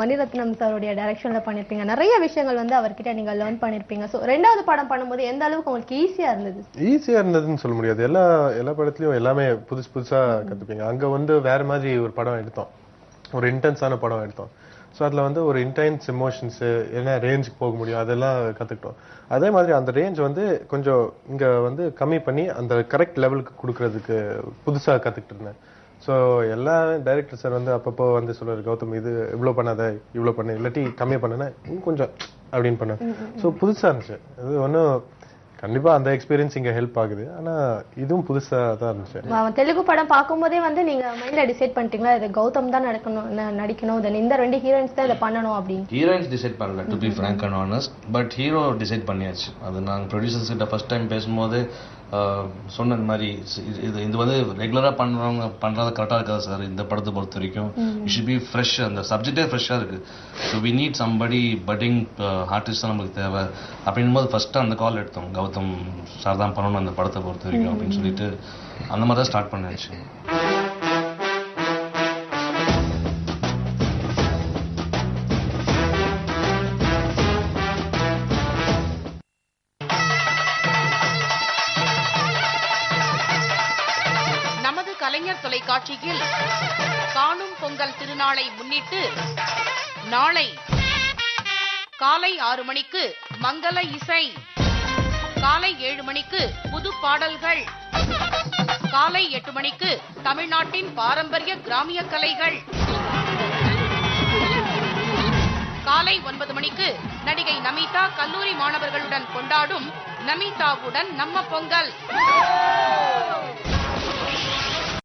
மணிரத்னம் சாருடைய டைரக்ஷன்ல பண்ணிருப்பீங்க. நிறைய விஷயங்கள் வந்து அவர்கிட்ட நீங்க லேர்ன் பண்ணிருப்பீங்க. சோ ரெண்டாவது படம் பண்ணும்போது எந்த அளவுக்கு உங்களுக்கு ஈஸியா இருந்தது? ஈஸியா இருந்ததுன்னு சொல்ல முடியாது. எல்லா படத்துலயும் எல்லாமே புதுசா கத்துப்பீங்க. அங்க வந்து வேற மாதிரி ஒரு படம் எடுத்தோம். ஒரு இன்டென்ஸான படம் எடுத்தோம். ஸோ அதுல வந்து ஒரு இன்டென்ஸ் எமோஷன்ஸ் என்ன ரேஞ்சுக்கு போக முடியும் அதெல்லாம் கத்துக்கிட்டோம். அதே மாதிரி அந்த ரேஞ்ச் வந்து கொஞ்சம் இங்க வந்து கம்மி பண்ணி அந்த கரெக்ட் லெவலுக்கு கொடுக்கறதுக்கு புதுசா கத்துக்கிட்டு இருந்தேன். ஸோ எல்லா டைரக்டர் சார் வந்து அப்பப்போ வந்து சொல்றாரு, கௌதம் இது இவ்வளோ பண்ணாத, இவ்வளோ பண்ணு, இல்லாட்டி கம்மி பண்ணனா இன்னும் கொஞ்சம் அப்படின்னு பண்ண. ஸோ புதுசா இருந்துச்சு. அது ஒன்றும் கண்டிப்பா அந்த எக்ஸ்பீரியன்ஸ் இங்க ஹெல்ப் ஆகுது. ஆனா இதுவும் புதுசா தான் இருந்துச்சு. தெலுங்கு படம் பார்க்கும்போதே வந்து நீங்க மைண்ட்ல டிசைட் பண்ணிட்டீங்களா இது கௌதம் தான் நடிக்கணும், தென் இந்த ரெண்டு ஹீரோயின்ஸ் தான் இதை பண்ணணும் அப்படின்னு? ஹீரோயின்ஸ் டிசைட் பண்ணல, to be frank and honest. But hero decide பண்ணியாச்சு. அது நாங்கள் ப்ரொடியூசர்ஸ் கிட்ட ஃபர்ஸ்ட் டைம் பேசும்போது சொன்ன மாதிரி இது வந்து ரெகுலரா பண்றது கரெக்டா இருக்காது சார். இந்த படத்தை பொறுத்த வரைக்கும் இட் ஷுட் பி ஃப்ரெஷ். அந்த சப்ஜெக்டே ஃப்ரெஷ்ஷா இருக்கு. So we need somebody budding artist தான் நமக்கு தேவை அப்படின் போது ஃபர்ஸ்ட் அந்த கால் எடுத்தோம். கௌதம் சார் தான் பண்ணணும் அந்த படத்தை பொறுத்த வரைக்கும் அப்படின்னு சொல்லிட்டு அந்த மாதிரி தான் ஸ்டார்ட் பண்ணியாச்சு. கலைஞர் தொலைக்காட்சியில் காணும் பொங்கல் திருநாளை முன்னிட்டு நாளை காலை 6 மணிக்கு மங்கள இசை, காலை 7 மணிக்கு புது பாடல்கள், காலை 8 மணிக்கு தமிழ்நாட்டின் பாரம்பரிய கிராமிய கலைகள், காலை 9 மணிக்கு நடிகை நமீதா கல்லூரி மாணவர்களுடன் கொண்டாடும் நமீதாவுடன் நம்ம பொங்கல்.